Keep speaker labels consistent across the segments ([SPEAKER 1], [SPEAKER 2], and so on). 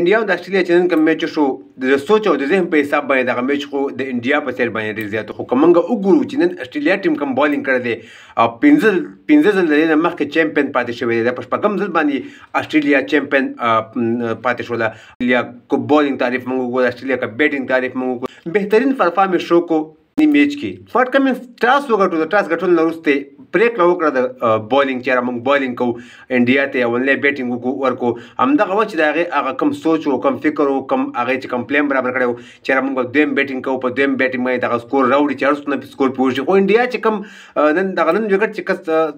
[SPEAKER 1] انډیا او د استرالیا چې نن کوم میچ شو د سوچ او د ذهن په حساب باندې دغه میچ خو د انډیا په سر باندې ډېر زیات خو کومنګ وګورو چې نن استرالیا ټیم کوم بالینګ کړی دی او پنځه ځل نه مخکې چمپیون پاتې شوی دی د پښپکم ځل باندې استرالیا چمپیون پاتې شو. استرالیا کو بالینګ تعریف موږ وګورو، استرالیا کا بیټینګ تعریف موږ وګورو، بهترین پرفارمنس شو کو میچ کې فاټ کمنس ټاس وګټو. د ټاس ګټلو نه وروسته پریکړه وکړه د بالینګ چې موږ بالینګ کوو انډیا ته اولنی بیټینګ ورکو. همدغه وجه د هغه کم سوچ او کم فکر او کم هغه چې کم پلان برابر کړی و چې موږ دویم بیټینګ کوو، په دویم بیټینګ باندې دغه سکور راوړي چې ارسنال په سکور پوه شي. خو انډیا چې کم نن دغه نن وکټ چې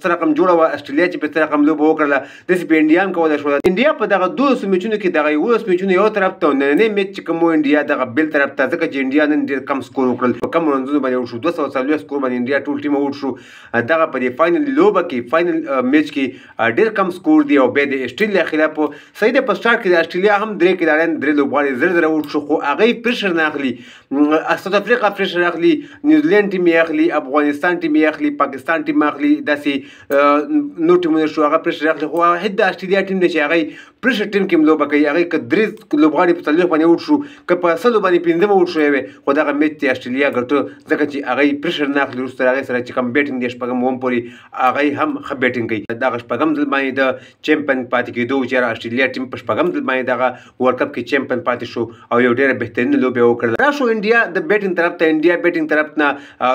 [SPEAKER 1] څه رقم جوړه وه، استرالیا چې په څه رقم لوبه وکړله داسې په انډیا هم کولی شوله. انډیا په دغه 200 میچونو کې دغه 11 میچونه یو طرف ته، نننی میچ چې کوم انډیا دغه بل طرف ته، ځکه چې انډیا نن ډېر کم سکور وکړل، په کم رنزونو باندې وشو 240 سکور باندې انډیا ټول ټیم اوټ شو. دغه په دې فاینل لوبه کې فاینل میچ کې ډېر کم سکور دی او بیا د استرالیا خلاف صحیح ده. په سټارټ کې د استرالیا هم درې کډاریان درې لوبغاړي زر زر اوټ شو، خو هغوی پریشر نه اخلي. ساوث افریقا پریشر اخلي، نیوزیلینډ ټیم یې اخلي، افغانستان ټیم یې اخلي، پاکستان ټیم اخلي، داسې نور ټیمونه شو هغه پریشر اخلي. خو واحد د استرالیا ټیم دی چې هغوی پریشر ټیم کې هم لوبه کوي. هغوی که درې لوبغاړي په 40 باندې اوټ شو، که په 100 باندې 15 اوټ شوی وی، خو دغه میچ د استرالیا ګټو ځکه چې هغوی پریشر نه اخلي. وروسته هغې سره چې کوم بیټینګ دی شپږم اووم پورې هغوی هم ښه بیټینګ کوي. دغه شپږم ځل باندې د چمپیون پاتې کېدو چې استرالیا ټیم په شپږم ځل باندې دغه ورلډ کپ کې چمپیون پاتې شو او یو ډېره بهترینه لوبه یې وکړله. راشو انډیا د بیټینګ طرف ته. انډیا بیټینګ طرف نه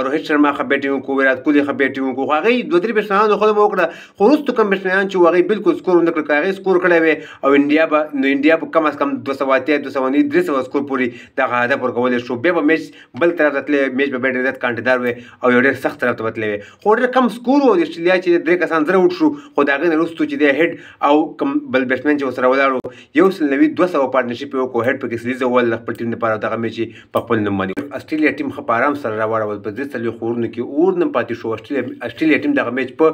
[SPEAKER 1] روهیت شرما ښه بیټینګ وکړو، ویرات کوهلي ښه بیټینګ وکړو، خو هغوی 2-3 بیټسمینانو خو لوبه وکړه، خو وروستو کوم بیټسمینان چې هغوی بالکل سکور ونه کړ. که هغوی سکور کړی وی او انډیا به کم از کم 280 290 300 سکور پورې دغه هدف ورکولی شو، بیا به میچ بل طرف ته تللی، میچ به بیا ډېر زیات کانټېدار وی او یو ډېر سخت طرف ته به تللی وی. خو ډېر کم سکور و د استرالیا چې 3 کسان زره اوټ شو، خو د هغې نه وروستو چې دی هیډ او کوم بل بیټسمین چې ورسره ولاړ و 190 پارټنرشپ یې وکړو، هیډ پکې سلیزه ووهل د خپل ټیم لپاره، دغه میچ یې په خپل نوم باندې. استرالیا ټیم ښه په ارام سره راواړول، په 3 اورونو کې اور نه پاتې شو. استرالیا ټیم دغه میچ په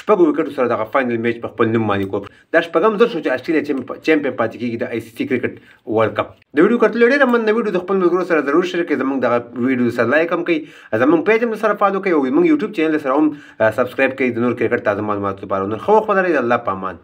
[SPEAKER 1] 6 وکټو سره دغه فاینل میچ په خپل نوم باندې کو. دا شپږم ځل شو چې استرالیا چمپیون پاتې کېږي د ICC کرکټ ورلډ کپ. د ویډیو کتلو ډېره مننه. ویډیو د خپل ملګرو سره ضرور شریک کړئ، زموږ دغه ویډیو سره لایک هم کړئ، زموږ پیج هم سره فالو کړئ او زموږ یوټیوب چینل سره هم سبسکرایب کړئ د نور کرکټ تازه معلوماتو لپاره. نور ښه وخت ولرئ. د الله په امان.